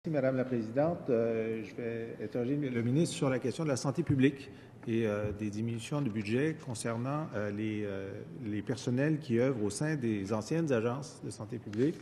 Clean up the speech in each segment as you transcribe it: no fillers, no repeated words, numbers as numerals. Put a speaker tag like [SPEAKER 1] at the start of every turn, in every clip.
[SPEAKER 1] Merci, Madame la Présidente. Je vais interroger le ministre sur la question de la santé publique et des diminutions de budget concernant les personnels qui œuvrent au sein des anciennes agences de santé publique.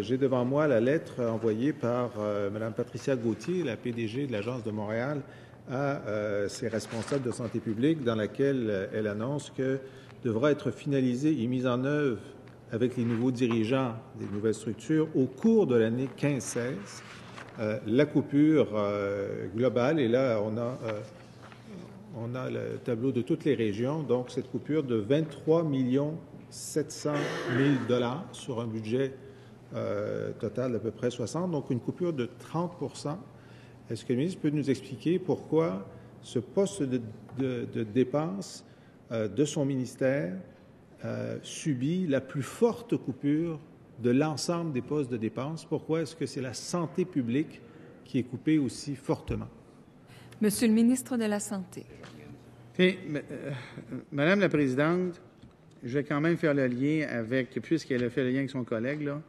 [SPEAKER 1] J'ai devant moi la lettre envoyée par Mme Patricia Gauthier, la PDG de l'Agence de Montréal, à ses responsables de santé publique, dans laquelle elle annonce que devra être finalisée et mise en œuvre avec les nouveaux dirigeants des nouvelles structures au cours de l'année 15-16, la coupure globale. Et là, on a le tableau de toutes les régions. Donc, cette coupure de 23 700 000 $ sur un budget total d'à peu près 60, donc une coupure de 30 %. Est-ce que le ministre peut nous expliquer pourquoi ce poste de dépenses de son ministère subit la plus forte coupure de l'ensemble des postes de dépenses? Pourquoi est-ce que c'est la santé publique qui est coupée aussi fortement?
[SPEAKER 2] Monsieur le ministre de la Santé.
[SPEAKER 3] Madame la Présidente, je vais quand même faire le lien avec, puisqu'elle a fait le lien avec son collègue, là,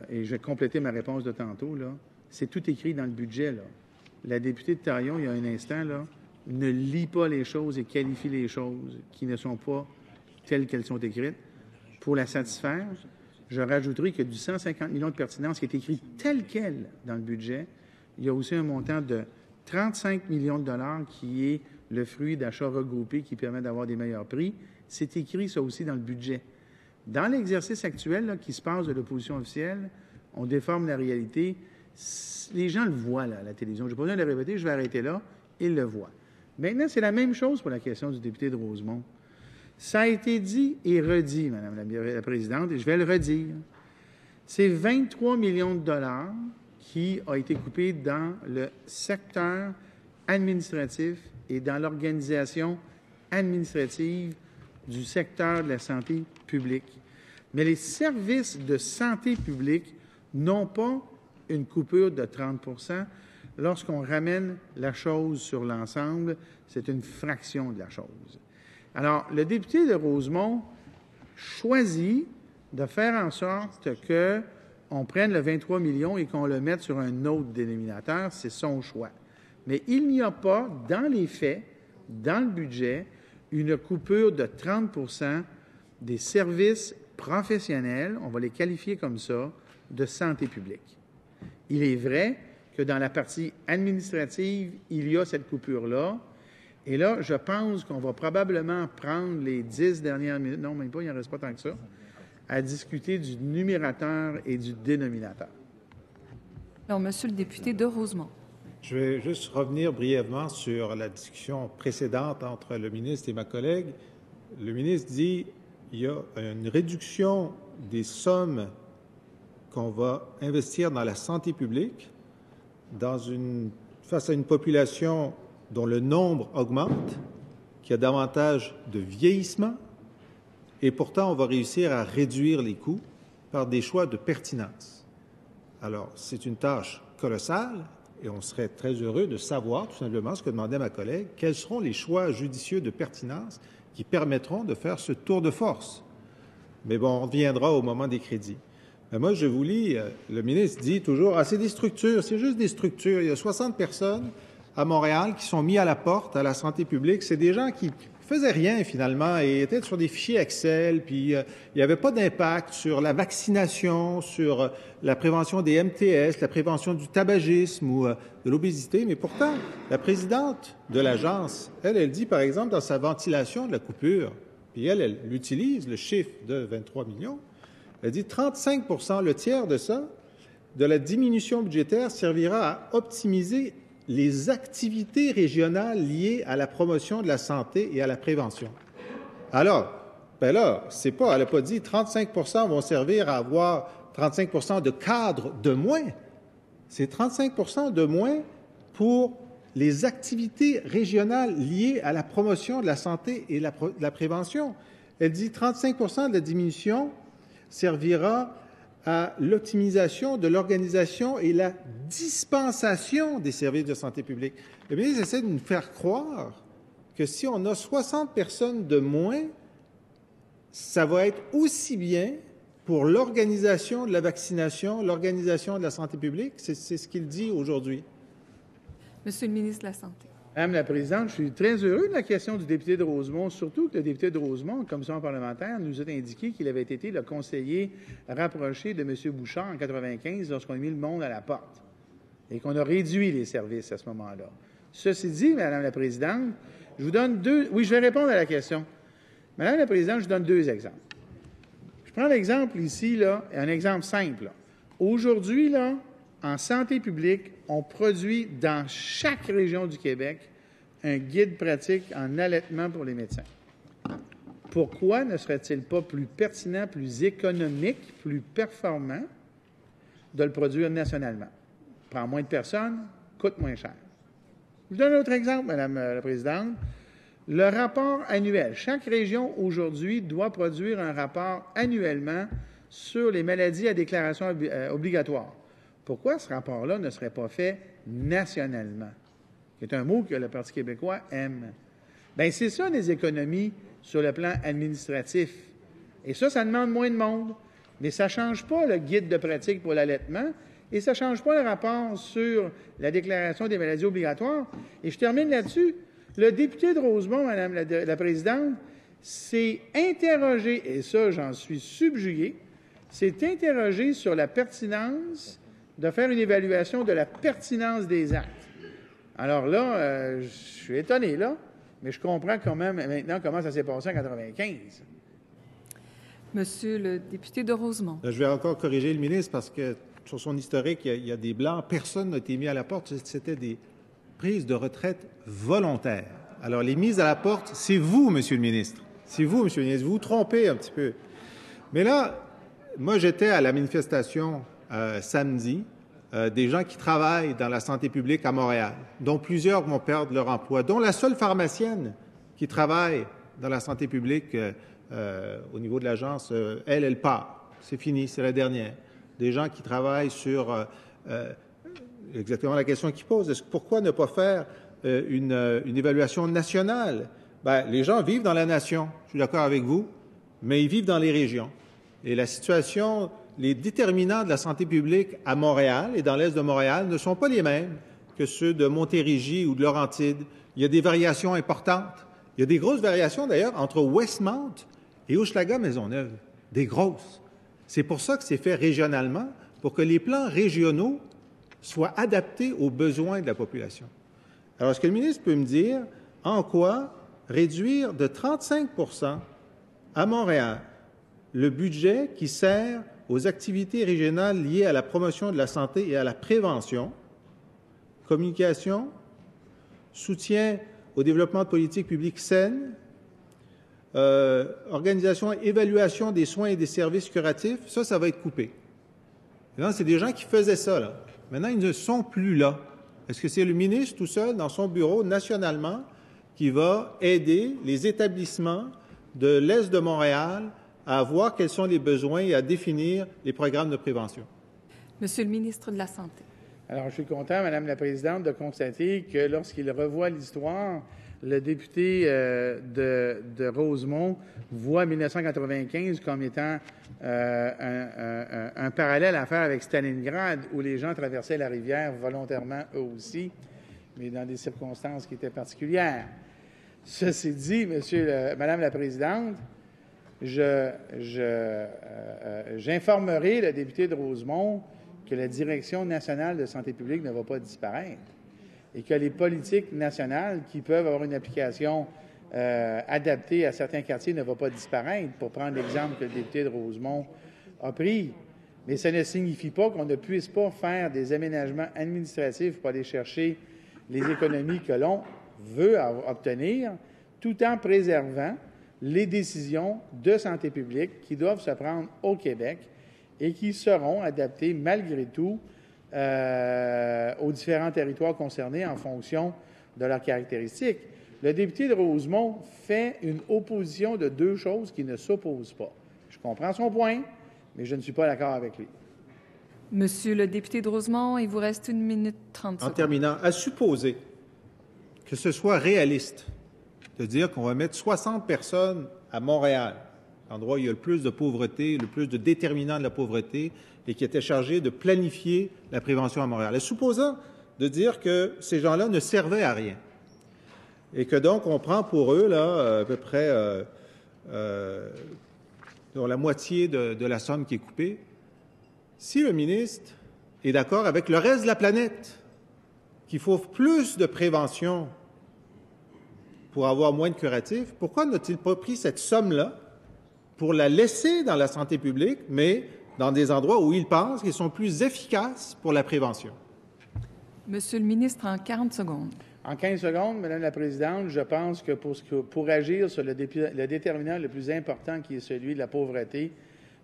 [SPEAKER 3] et je vais compléter ma réponse de tantôt, là. C'est tout écrit dans le budget, là. La députée de Taillon, il y a un instant, là, ne lit pas les choses et qualifie les choses qui ne sont pas telles qu'elles sont écrites. Pour la satisfaire, je rajouterai que du 150 millions de pertinence qui est écrit tel quel dans le budget, il y a aussi un montant de 35 millions de dollars qui est le fruit d'achats regroupés qui permet d'avoir des meilleurs prix. C'est écrit, ça aussi, dans le budget. Dans l'exercice actuel là, qui se passe de l'opposition officielle, on déforme la réalité. Les gens le voient là, à la télévision. Je n'ai pas besoin de le répéter, je vais arrêter là. Ils le voient. Maintenant, c'est la même chose pour la question du député de Rosemont. Ça a été dit et redit, Madame la Présidente, et je vais le redire. C'est 23 millions de dollars qui ont été coupés dans le secteur administratif et dans l'organisation administrative du secteur de la santé publique. Mais les services de santé publique n'ont pas une coupure de 30 %. Lorsqu'on ramène la chose sur l'ensemble, c'est une fraction de la chose. Alors, le député de Rosemont choisit de faire en sorte qu'on prenne le 23 millions et qu'on le mette sur un autre dénominateur. C'est son choix. Mais il n'y a pas, dans les faits, dans le budget, une coupure de 30 % des services professionnels, on va les qualifier comme ça, de santé publique. Il est vrai que dans la partie administrative, il y a cette coupure-là. Et là, je pense qu'on va probablement prendre les 10 dernières minutes, non, même pas, il n'en reste pas tant que ça, à discuter du numérateur et du dénominateur.
[SPEAKER 2] Alors, Monsieur le député de Rosemont.
[SPEAKER 1] Je vais juste revenir brièvement sur la discussion précédente entre le ministre et ma collègue. Le ministre dit qu'il y a une réduction des sommes qu'on va investir dans la santé publique face à une population dont le nombre augmente, qui a davantage de vieillissement, et pourtant on va réussir à réduire les coûts par des choix de pertinence. Alors, c'est une tâche colossale, et on serait très heureux de savoir, tout simplement, ce que demandait ma collègue, quels seront les choix judicieux de pertinence qui permettront de faire ce tour de force. Mais bon, on reviendra au moment des crédits. Mais moi, je vous lis, le ministre dit toujours, c'est des structures, c'est juste des structures. Il y a 60 personnes à Montréal qui sont mis à la porte à la santé publique. C'est des gens qui faisaient rien, finalement, et étaient sur des fichiers Excel, puis il n'y avait pas d'impact sur la vaccination, sur la prévention des MTS, la prévention du tabagisme ou de l'obésité. Mais pourtant, la présidente de l'agence, elle dit, par exemple, dans sa ventilation de la coupure, puis elle utilise le chiffre de 23 millions, elle dit 35 %, le tiers de ça, de la diminution budgétaire servira à optimiser les activités régionales liées à la promotion de la santé et à la prévention. Alors, ben là, c'est pas, elle n'a pas dit 35 % vont servir à avoir 35 % de cadres de moins. C'est 35 % de moins pour les activités régionales liées à la promotion de la santé et de la prévention. Elle dit 35 % de la diminution servira à l'optimisation de l'organisation et la dispensation des services de santé publique. Le ministre essaie de nous faire croire que si on a 60 personnes de moins, ça va être aussi bien pour l'organisation de la vaccination, l'organisation de la santé publique. C'est ce qu'il dit aujourd'hui.
[SPEAKER 2] Monsieur le ministre de la Santé.
[SPEAKER 3] Madame la Présidente, je suis très heureux de la question du député de Rosemont, surtout que le député de Rosemont, en commission parlementaire, nous a indiqué qu'il avait été le conseiller rapproché de M. Bouchard en 1995 lorsqu'on a mis le monde à la porte et qu'on a réduit les services à ce moment-là. Ceci dit, Madame la Présidente, je vous donne deux... Oui, je vais répondre à la question. Madame la Présidente, je vous donne deux exemples. Je prends l'exemple ici, là, un exemple simple. Là. Aujourd'hui, là, en santé publique, on produit dans chaque région du Québec un guide pratique en allaitement pour les médecins. Pourquoi ne serait-il pas plus pertinent, plus économique, plus performant de le produire nationalement? Prend moins de personnes, coûte moins cher. Je vous donne un autre exemple, Madame la Présidente. Le rapport annuel. Chaque région, aujourd'hui, doit produire un rapport annuellement sur les maladies à déclaration obligatoire. Pourquoi ce rapport-là ne serait pas fait nationalement? C'est un mot que le Parti québécois aime. Bien, c'est ça, les économies sur le plan administratif. Et ça demande moins de monde. Mais ça ne change pas le guide de pratique pour l'allaitement et ça ne change pas le rapport sur la déclaration des maladies obligatoires. Et je termine là-dessus. Le député de Rosemont, Madame la Présidente, s'est interrogé, et ça, j'en suis subjugué, s'est interrogé sur la pertinence de faire une évaluation de la pertinence des actes. Alors là, je suis étonné, là, mais je comprends quand même maintenant comment ça s'est passé en 1995.
[SPEAKER 2] Monsieur le député de Rosemont.
[SPEAKER 1] Je vais encore corriger le ministre parce que sur son historique, il y a des blancs. Personne n'a été mis à la porte. C'était des prises de retraite volontaires. Alors, les mises à la porte, c'est vous, Monsieur le ministre. C'est vous, Monsieur le ministre. Vous vous trompez un petit peu. Mais là, moi, j'étais à la manifestation samedi des gens qui travaillent dans la santé publique à Montréal, dont plusieurs vont perdre leur emploi, dont la seule pharmacienne qui travaille dans la santé publique au niveau de l'agence, elle part. C'est fini, c'est la dernière. Des gens qui travaillent sur exactement la question qu'ils posent. Pourquoi ne pas faire une évaluation nationale? Bien, les gens vivent dans la nation, je suis d'accord avec vous, mais ils vivent dans les régions. Et la situation, les déterminants de la santé publique à Montréal et dans l'est de Montréal ne sont pas les mêmes que ceux de Montérégie ou de Laurentides. Il y a des variations importantes. Il y a des grosses variations, d'ailleurs, entre Westmount et Hochelaga-Maisonneuve. Des grosses. C'est pour ça que c'est fait régionalement, pour que les plans régionaux soient adaptés aux besoins de la population. Alors, est-ce que le ministre peut me dire en quoi réduire de 35 % à Montréal le budget qui sert aux activités régionales liées à la promotion de la santé et à la prévention, communication, soutien au développement de politiques publiques saines, organisation et évaluation des soins et des services curatifs, ça va être coupé. Maintenant, c'est des gens qui faisaient ça, là. Maintenant, ils ne sont plus là. Est-ce que c'est le ministre tout seul, dans son bureau, nationalement, qui va aider les établissements de l'Est de Montréal à voir quels sont les besoins et à définir les programmes de prévention?
[SPEAKER 2] Monsieur le ministre de la Santé.
[SPEAKER 3] Alors, je suis content, Madame la Présidente, de constater que lorsqu'il revoit l'histoire, le député de Rosemont voit 1995 comme étant un parallèle à faire avec Stalingrad, où les gens traversaient la rivière volontairement eux aussi, mais dans des circonstances qui étaient particulières. Ceci dit, Madame la Présidente, j'informerai le député de Rosemont que la Direction nationale de santé publique ne va pas disparaître et que les politiques nationales qui peuvent avoir une application adaptée à certains quartiers ne vont pas disparaître, pour prendre l'exemple que le député de Rosemont a pris. Mais ça ne signifie pas qu'on ne puisse pas faire des aménagements administratifs pour aller chercher les économies que l'on veut obtenir, tout en préservant les décisions de santé publique qui doivent se prendre au Québec et qui seront adaptées malgré tout aux différents territoires concernés en fonction de leurs caractéristiques. Le député de Rosemont fait une opposition de deux choses qui ne s'opposent pas. Je comprends son point, mais je ne suis pas d'accord avec lui.
[SPEAKER 2] Monsieur le député de Rosemont, il vous reste 1 minute 30 secondes.
[SPEAKER 1] En terminant, à supposer que ce soit réaliste de dire qu'on va mettre 60 personnes à Montréal l'endroit où il y a le plus de pauvreté, le plus de déterminants de la pauvreté, et qui était chargé de planifier la prévention à Montréal. Et supposant de dire que ces gens-là ne servaient à rien, et que donc on prend pour eux là, à peu près la moitié de la somme qui est coupée, si le ministre est d'accord avec le reste de la planète qu'il faut plus de prévention pour avoir moins de curatifs, pourquoi n'a-t-il pas pris cette somme-là pour la laisser dans la santé publique, mais dans des endroits où il pense qu'ils sont plus efficaces pour la prévention?
[SPEAKER 2] Monsieur le ministre, en 40 secondes.
[SPEAKER 3] En 15 secondes, Madame la Présidente, je pense que pour agir sur le déterminant le plus important qui est celui de la pauvreté,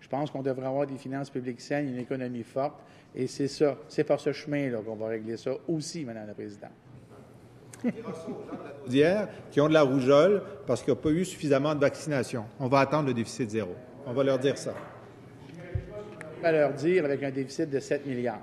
[SPEAKER 3] je pense qu'on devrait avoir des finances publiques saines, une économie forte, et c'est ça, c'est par ce chemin-là qu'on va régler ça aussi, Madame la Présidente.
[SPEAKER 1] D'hier, qui ont de la rougeole parce qu'il n'y a pas eu suffisamment de vaccination. On va attendre le déficit zéro. On va leur dire ça.
[SPEAKER 3] On va leur dire avec un déficit de 7 milliards.